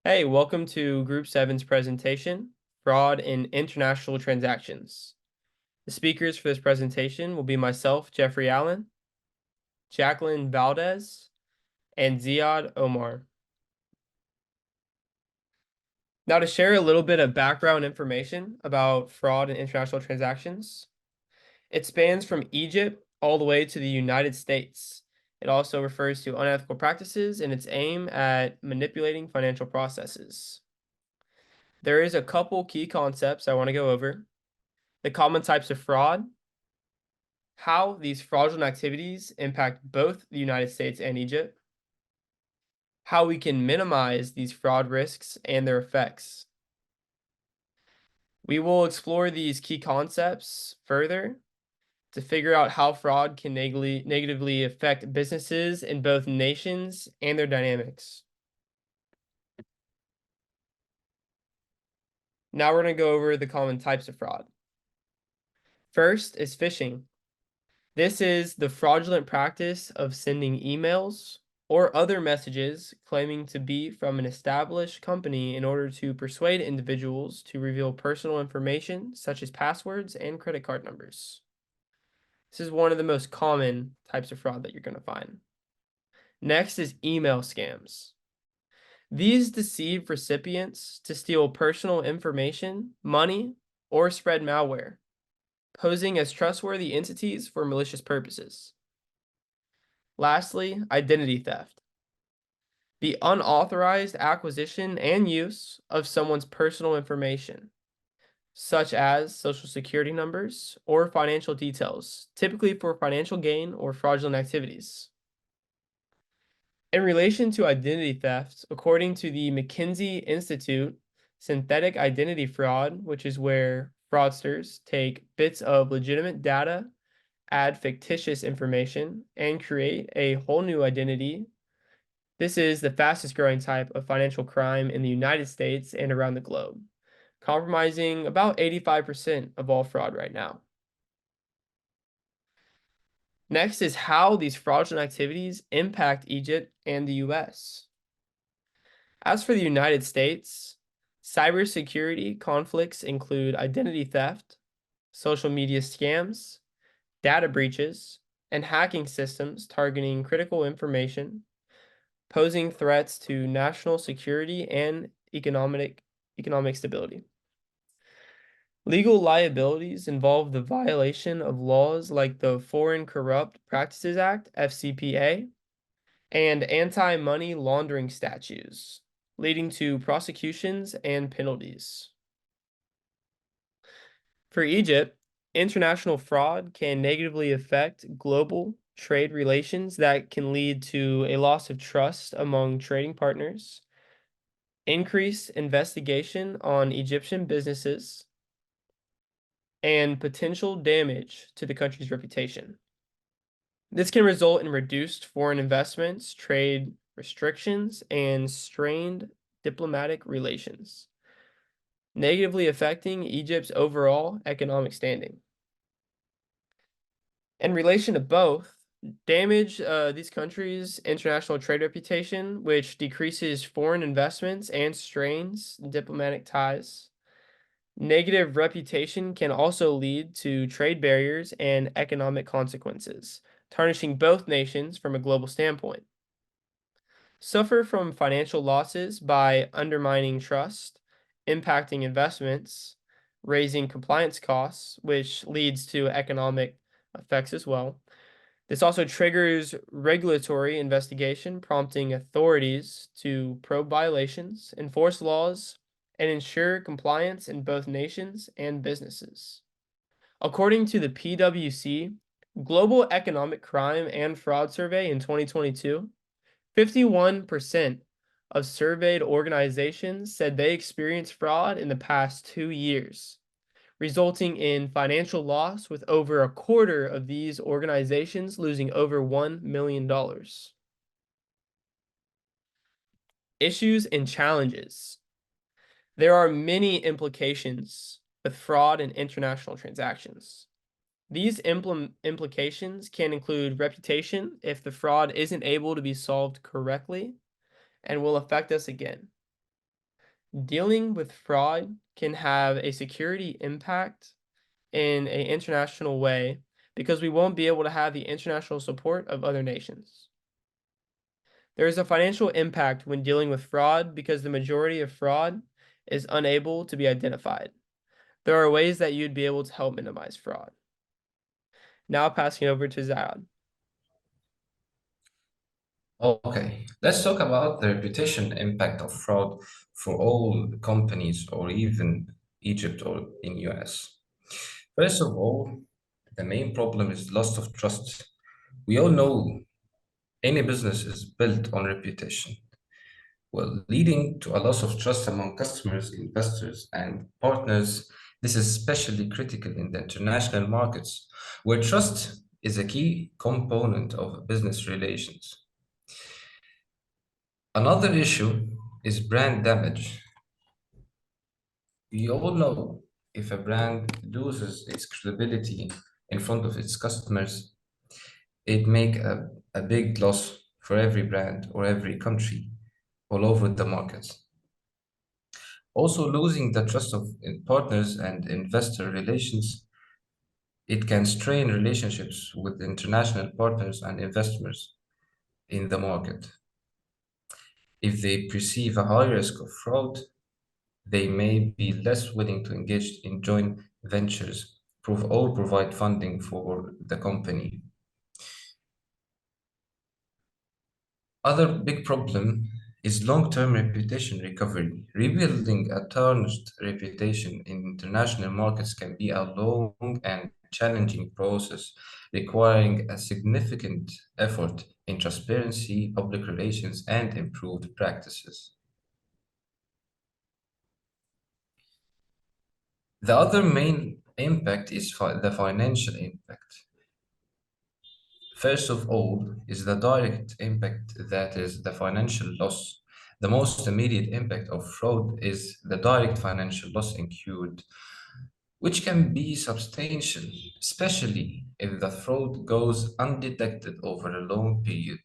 Hey, welcome to Group 7's presentation, Fraud in International Transactions. The speakers for this presentation will be myself, Jeffrey Allen, Jacqueline Valdez, and Ziad Omar. Now, to share a little bit of background information about fraud in international transactions, it spans from Egypt all the way to the United States. It also refers to unethical practices and its aim at manipulating financial processes. There is a couple key concepts I want to go over. The common types of fraud, how these fraudulent activities impact both the United States and Egypt, how we can minimize these fraud risks and their effects. We will explore these key concepts further to figure out how fraud can negatively affect businesses in both nations and their dynamics. Now we're going to go over the common types of fraud. First is phishing. This is the fraudulent practice of sending emails or other messages claiming to be from an established company in order to persuade individuals to reveal personal information such as passwords and credit card numbers. This is one of the most common types of fraud that you're going to find. Next is email scams. These deceive recipients to steal personal information, money, or spread malware, posing as trustworthy entities for malicious purposes. Lastly, identity theft. The unauthorized acquisition and use of someone's personal information, such as social security numbers or financial details, typically for financial gain or fraudulent activities. In relation to identity theft, according to the McKinsey Institute, synthetic identity fraud, which is where fraudsters take bits of legitimate data, add fictitious information, and create a whole new identity. This is the fastest growing type of financial crime in the United States and around the globe, compromising about 85% of all fraud right now. Next is how these fraudulent activities impact Egypt and the US. As for the United States, cybersecurity conflicts include identity theft, social media scams, data breaches, and hacking systems targeting critical information, posing threats to national security and economic stability. Legal liabilities involve the violation of laws like the Foreign Corrupt Practices Act, FCPA, and anti-money laundering statutes, leading to prosecutions and penalties. For Egypt, international fraud can negatively affect global trade relations that can lead to a loss of trust among trading partners, increased investigation on Egyptian businesses, and potential damage to the country's reputation. This can result in reduced foreign investments, trade restrictions, and strained diplomatic relations, negatively affecting Egypt's overall economic standing. In relation to both, damage these countries' international trade reputation, which decreases foreign investments and strains diplomatic ties. Negative reputation can also lead to trade barriers and economic consequences, tarnishing both nations from a global standpoint. Suffer from financial losses by undermining trust, impacting investments, raising compliance costs, which leads to economic effects as well. This also triggers regulatory investigation, prompting authorities to probe violations, enforce laws, and ensure compliance in both nations and businesses. According to the PwC Global Economic Crime and Fraud Survey in 2022, 51% of surveyed organizations said they experienced fraud in the past 2 years, resulting in financial loss, with over a quarter of these organizations losing over $1 million. Issues and challenges. There are many implications with fraud in international transactions. These implications can include reputation if the fraud isn't able to be solved correctly and will affect us again. Dealing with fraud can have a security impact in an international way because we won't be able to have the international support of other nations. There is a financial impact when dealing with fraud because the majority of fraud is unable to be identified. There are ways that you'd be able to help minimize fraud. Now passing over to Zad. Okay, let's talk about the reputation impact of fraud for all companies or even Egypt or in US. First of all, the main problem is loss of trust. We all know any business is built on reputation, well, leading to a loss of trust among customers, investors, and partners. This is especially critical in the international markets, where trust is a key component of business relations. Another issue is brand damage. We all know if a brand loses its credibility in front of its customers, it make a big loss for every brand or every country all over the markets. Also, losing the trust of partners and investor relations, it can strain relationships with international partners and investors in the market. If they perceive a high risk of fraud, they may be less willing to engage in joint ventures or provide funding for the company. Other big problem is long-term reputation recovery. Rebuilding a tarnished reputation in international markets can be a long and challenging process, requiring a significant effort in transparency, public relations, and improved practices. The other main impact is the financial impact. First of all is the direct impact, that is the financial loss. The most immediate impact of fraud is the direct financial loss incurred, which can be substantial, especially if the fraud goes undetected over a long period.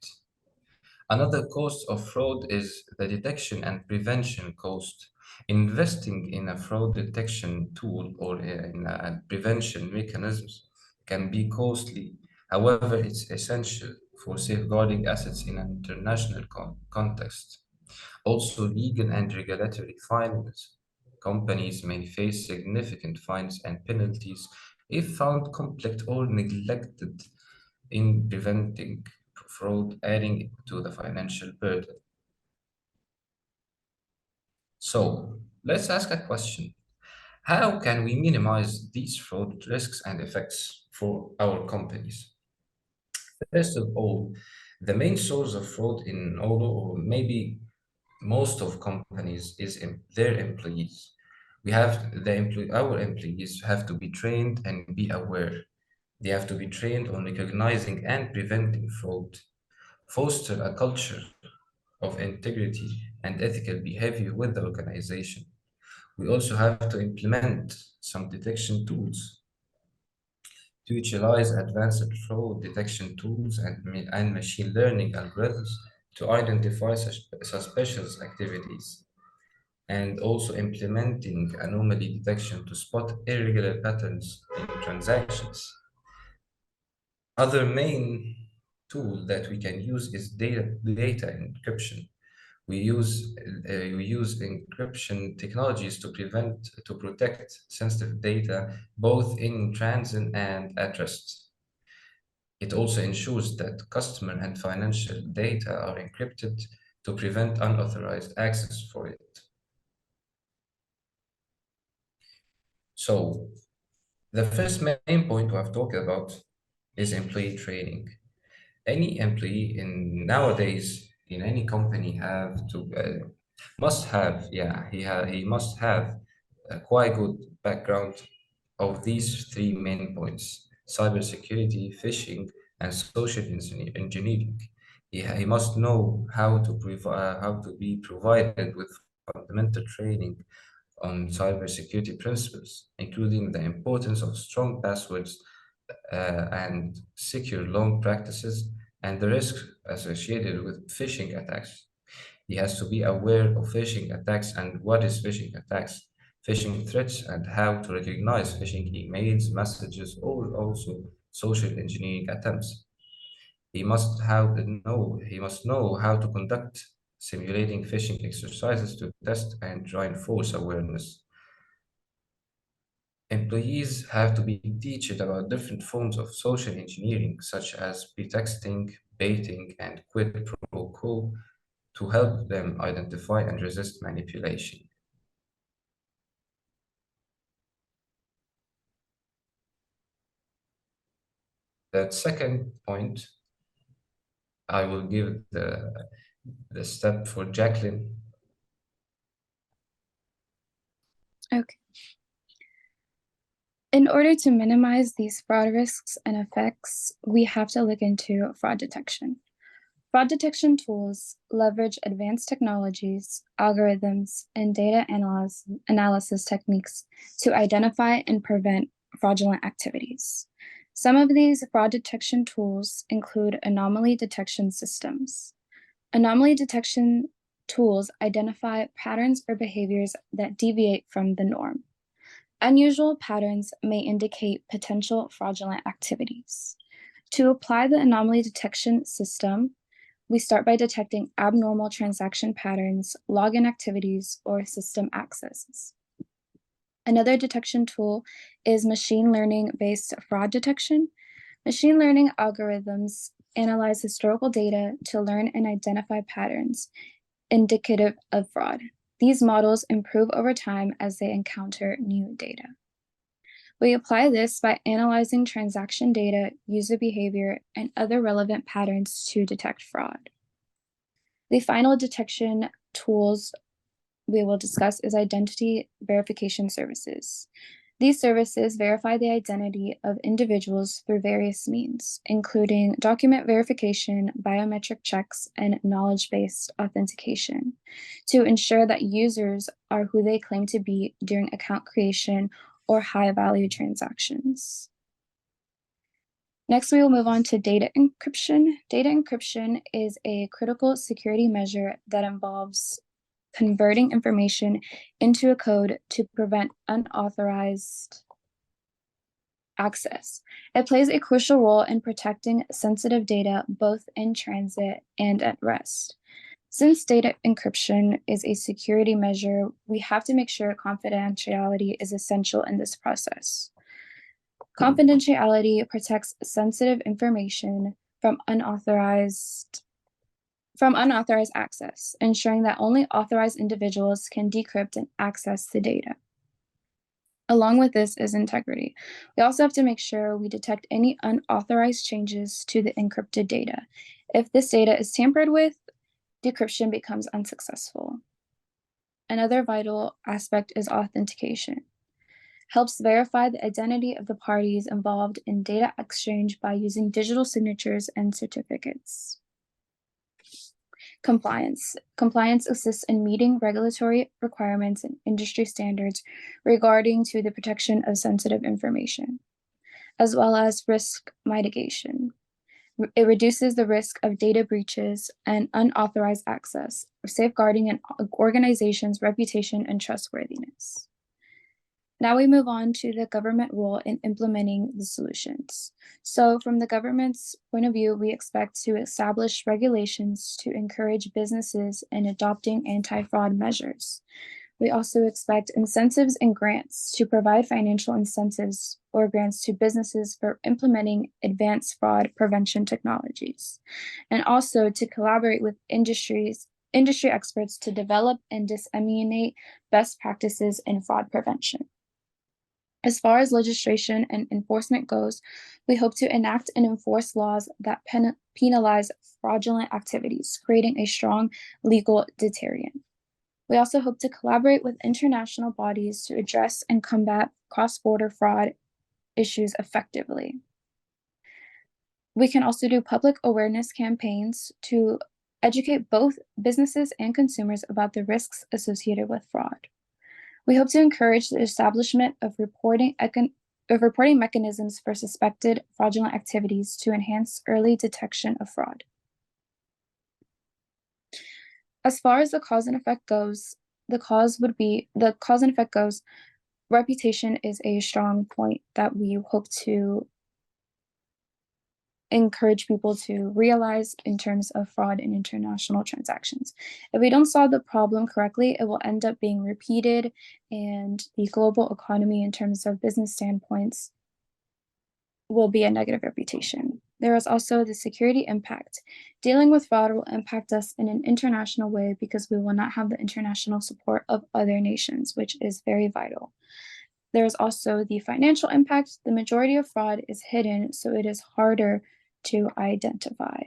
Another cost of fraud is the detection and prevention cost. Investing in a fraud detection tool or in a prevention mechanisms can be costly. However, it's essential for safeguarding assets in an international context. Also, legal and regulatory fines. Companies may face significant fines and penalties if found complicit or neglected in preventing fraud, adding to the financial burden. So, let's ask a question. How can we minimize these fraud risks and effects for our companies? First of all, the main source of fraud in all or maybe most of companies is in their employees. We have our employees have to be trained and be aware. They have to be trained on recognizing and preventing fraud, foster a culture of integrity and ethical behavior with the organization. We also have to implement some detection tools to utilize advanced fraud detection tools and machine learning algorithms to identify suspicious activities, and also implementing anomaly detection to spot irregular patterns in transactions. Other main tool that we can use is data encryption. We use encryption technologies to protect sensitive data both in transit and at rest. It also ensures that customer and financial data are encrypted to prevent unauthorized access for it. So the first main point we have talked about is employee training. Any employee in nowadays in any company have to must have, yeah, he must have a quite good background of these three main points: cybersecurity, phishing, and social engineering. He must know how to be provided with fundamental training on cybersecurity principles, including the importance of strong passwords and secure loan practices and the risk associated with phishing attacks. He has to be aware of phishing attacks and what is phishing attacks, phishing threats, and how to recognize phishing emails, messages, or also social engineering attempts. He must know how to conduct simulating phishing exercises to test and reinforce awareness. Employees have to be taught about different forms of social engineering, such as pretexting, baiting, and quid pro quo, to help them identify and resist manipulation. That second point, I will give the step for Jacqueline. Okay. In order to minimize these fraud risks and effects, we have to look into fraud detection. Fraud detection tools leverage advanced technologies, algorithms, and data analysis techniques to identify and prevent fraudulent activities. Some of these fraud detection tools include anomaly detection systems. Anomaly detection tools identify patterns or behaviors that deviate from the norm. Unusual patterns may indicate potential fraudulent activities. To apply the anomaly detection system, we start by detecting abnormal transaction patterns, login activities, or system accesses. Another detection tool is machine learning-based fraud detection. Machine learning algorithms analyze historical data to learn and identify patterns indicative of fraud. These models improve over time as they encounter new data. We apply this by analyzing transaction data, user behavior, and other relevant patterns to detect fraud. The final detection tools we will discuss is identity verification services. These services verify the identity of individuals through various means, including document verification, biometric checks, and knowledge-based authentication, to ensure that users are who they claim to be during account creation or high-value transactions. Next, we will move on to data encryption. Data encryption is a critical security measure that involves converting information into a code to prevent unauthorized access. It plays a crucial role in protecting sensitive data both in transit and at rest. Since data encryption is a security measure, we have to make sure confidentiality is essential in this process. Confidentiality protects sensitive information from unauthorized access, ensuring that only authorized individuals can decrypt and access the data. Along with this is integrity. We also have to make sure we detect any unauthorized changes to the encrypted data. If this data is tampered with, decryption becomes unsuccessful. Another vital aspect is authentication. Helps verify the identity of the parties involved in data exchange by using digital signatures and certificates. Compliance. Compliance assists in meeting regulatory requirements and industry standards regarding to the protection of sensitive information, as well as risk mitigation. It reduces the risk of data breaches and unauthorized access, safeguarding an organization's reputation and trustworthiness. Now we move on to the government role in implementing the solutions. So from the government's point of view, we expect to establish regulations to encourage businesses in adopting anti-fraud measures. We also expect incentives and grants to provide financial incentives or grants to businesses for implementing advanced fraud prevention technologies, and also to collaborate with industry experts to develop and disseminate best practices in fraud prevention. As far as legislation and enforcement goes, we hope to enact and enforce laws that penalize fraudulent activities, creating a strong legal deterrent. We also hope to collaborate with international bodies to address and combat cross-border fraud issues effectively. We can also do public awareness campaigns to educate both businesses and consumers about the risks associated with fraud. We hope to encourage the establishment of reporting mechanisms for suspected fraudulent activities to enhance early detection of fraud. As far as the cause and effect goes, reputation is a strong point that we hope to encourage people to realize in terms of fraud in international transactions. If we don't solve the problem correctly, it will end up being repeated, and the global economy, in terms of business standpoints, will be a negative reputation. There is also the security impact. Dealing with fraud will impact us in an international way because we will not have the international support of other nations, which is very vital. There is also the financial impact. The majority of fraud is hidden, so it is harder to identify.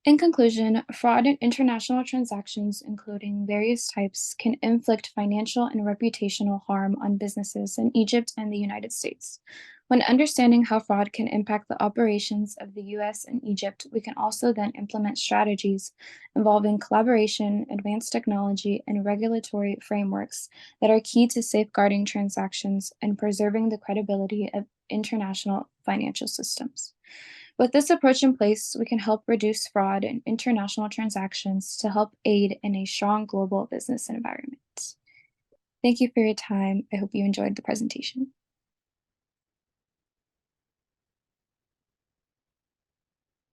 In conclusion, fraud in international transactions, including various types, can inflict financial and reputational harm on businesses in Egypt and the United States. When understanding how fraud can impact the operations of the US and Egypt, we can also then implement strategies involving collaboration, advanced technology, and regulatory frameworks that are key to safeguarding transactions and preserving the credibility of international financial systems. With this approach in place, we can help reduce fraud in international transactions to help aid in a strong global business environment. Thank you for your time. I hope you enjoyed the presentation.